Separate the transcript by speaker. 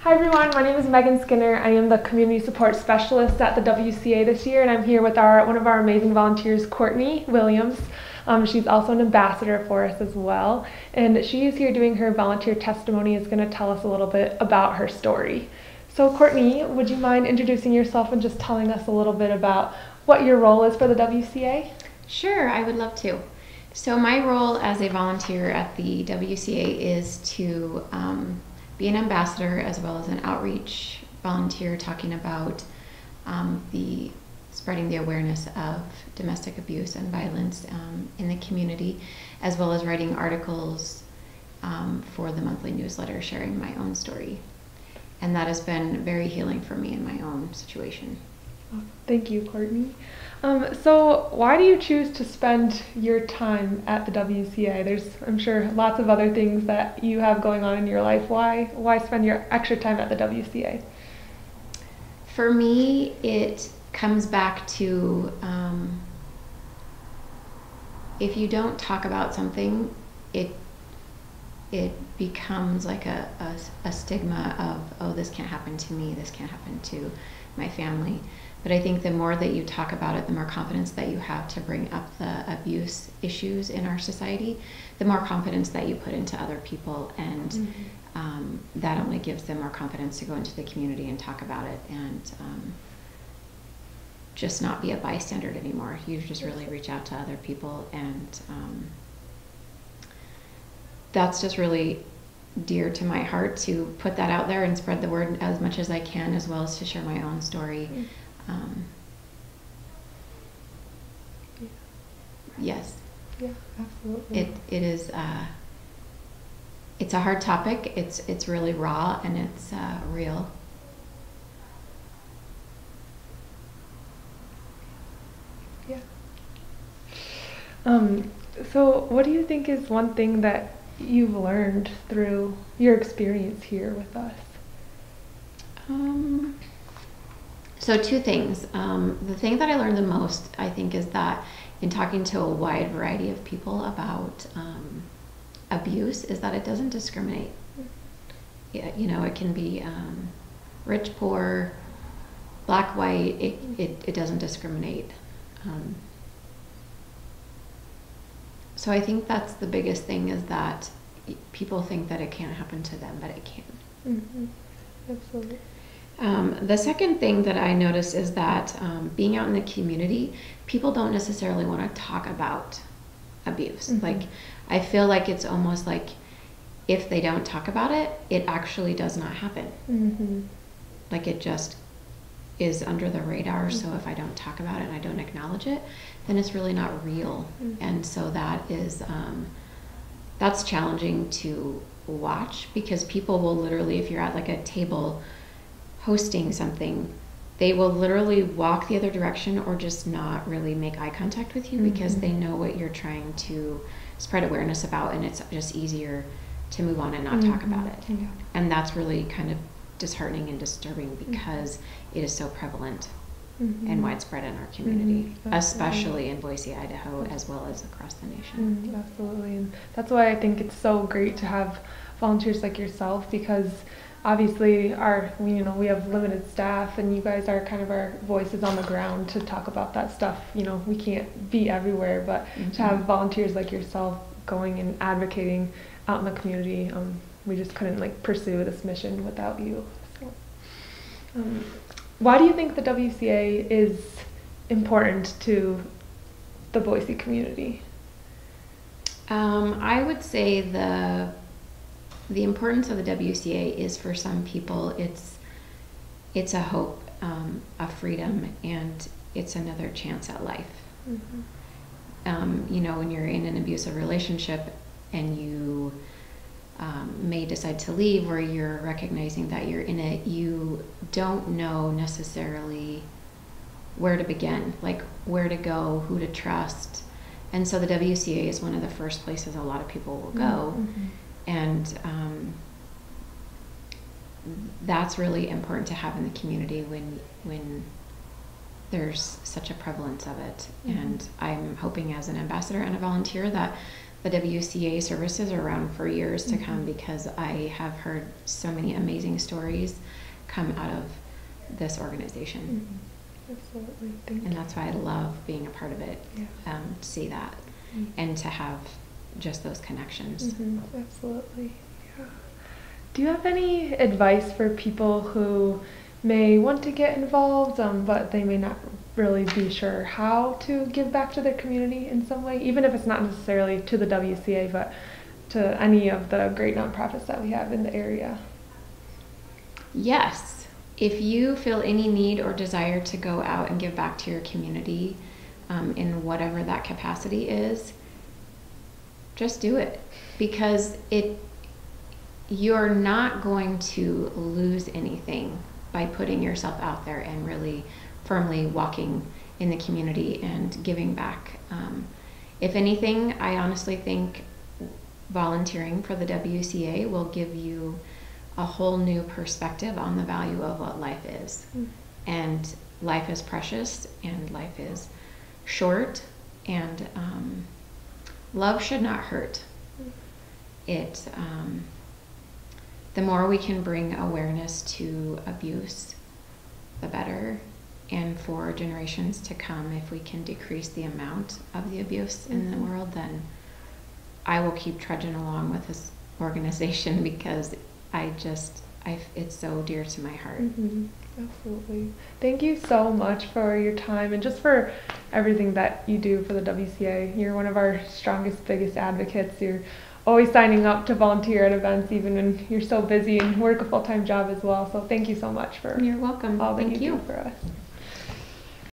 Speaker 1: Hi everyone, my name is Megan Skinner. I am the Community Support Specialist at the WCA this year, and I'm here with one of our amazing volunteers, Courtney Williams. She's also an ambassador for us as well, and she is here doing her volunteer testimony. Is going to tell us a little bit about her story. So Courtney, would you mind introducing yourself and just telling us a little bit about what your role is for the WCA?
Speaker 2: Sure, I would love to. So my role as a volunteer at the WCA is to be an ambassador as well as an outreach volunteer, talking about spreading the awareness of domestic abuse and violence in the community, as well as writing articles for the monthly newsletter sharing my own story. And that has been very healing for me in my own situation.
Speaker 1: Thank you, Courtney. So why do you choose to spend your time at the WCA? There's, I'm sure, lots of other things that you have going on in your life. Why spend your extra time at the WCA?
Speaker 2: For me, it comes back to if you don't talk about something, it becomes like a stigma of, oh, this can't happen to me, this can't happen to my family. But I think the more that you talk about it, the more confidence that you have to bring up the abuse issues in our society, the more confidence that you put into other people, and that only gives them more confidence to go into the community and talk about it, and just not be a bystander anymore. You just really reach out to other people, and that's just really dear to my heart, to put that out there and spread the word as much as I can, as well as to share my own story. Yes.
Speaker 1: Yeah, absolutely.
Speaker 2: It is. It's a hard topic. It's really raw, and it's real.
Speaker 1: Yeah. So what do you think is one thing that you've learned through your experience here with us?
Speaker 2: So two things. The thing that I learned the most, I think, is that in talking to a wide variety of people about abuse, is that it doesn't discriminate. Yeah, you know, it can be rich, poor, black, white. It doesn't discriminate. So I think that's the biggest thing, is that people think that it can't happen to them, but it can.
Speaker 1: Mm-hmm. Absolutely.
Speaker 2: The second thing that I noticed is that being out in the community, people don't necessarily want to talk about abuse. Mm-hmm. Like, I feel like it's almost like if they don't talk about it, it actually does not happen. Mm-hmm. Like, it just is under the radar. Mm-hmm. So if I don't talk about it and I don't acknowledge it, then it's really not real. Mm-hmm. And so that is that's challenging to watch, because people will literally, if you're at like a table hosting something, they will literally walk the other direction or just not really make eye contact with you, because they know what you're trying to spread awareness about, and it's just easier to move on and not talk about it. Yeah. And that's really kind of disheartening and disturbing, because it is so prevalent and widespread in our community, especially in Boise, Idaho, as well as across the nation.
Speaker 1: Absolutely. And that's why I think it's so great to have volunteers like yourself, because obviously we have limited staff, and you guys are kind of our voices on the ground to talk about that stuff. You know, we can't be everywhere, but to have volunteers like yourself going and advocating out in the community, we just couldn't pursue this mission without you. So, why do you think the WCA is important to the Boise community?
Speaker 2: I would say the importance of the WCA is, for some people, it's a hope, a freedom, and it's another chance at life. You know, when you're in an abusive relationship and you may decide to leave, or you're recognizing that you're in it, you don't know necessarily where to begin, like where to go, who to trust. And so the WCA is one of the first places a lot of people will go. And that's really important to have in the community when there's such a prevalence of it. And I'm hoping, as an ambassador and a volunteer, that the WCA services around for years to come, because I have heard so many amazing stories come out of this organization.
Speaker 1: Absolutely. Thank
Speaker 2: And
Speaker 1: you.
Speaker 2: that's why I love being a part of it,
Speaker 1: Yeah.
Speaker 2: to see that and to have just those connections.
Speaker 1: Absolutely. Yeah. Do you have any advice for people who may want to get involved, but they may not really be sure how to give back to their community in some way, even if it's not necessarily to the WCA, but to any of the great nonprofits that we have in the area?
Speaker 2: Yes. If you feel any need or desire to go out and give back to your community, in whatever that capacity is, just do it, because you're not going to lose anything by putting yourself out there and really firmly walking in the community and giving back. If anything, I honestly think volunteering for the WCA will give you a whole new perspective on the value of what life is. And life is precious, and life is short, and love should not hurt. The more we can bring awareness to abuse, the better. And for generations to come, if we can decrease the amount of the abuse in the world, then I will keep trudging along with this organization, because it's so dear to my heart.
Speaker 1: Absolutely. Thank you so much for your time and just for everything that you do for the WCA. You're one of our strongest, biggest advocates. You're always signing up to volunteer at events, even when you're so busy and work a full-time job as well. So thank you so much for
Speaker 2: You're welcome.
Speaker 1: all that
Speaker 2: Thank
Speaker 1: you
Speaker 2: you
Speaker 1: do for us.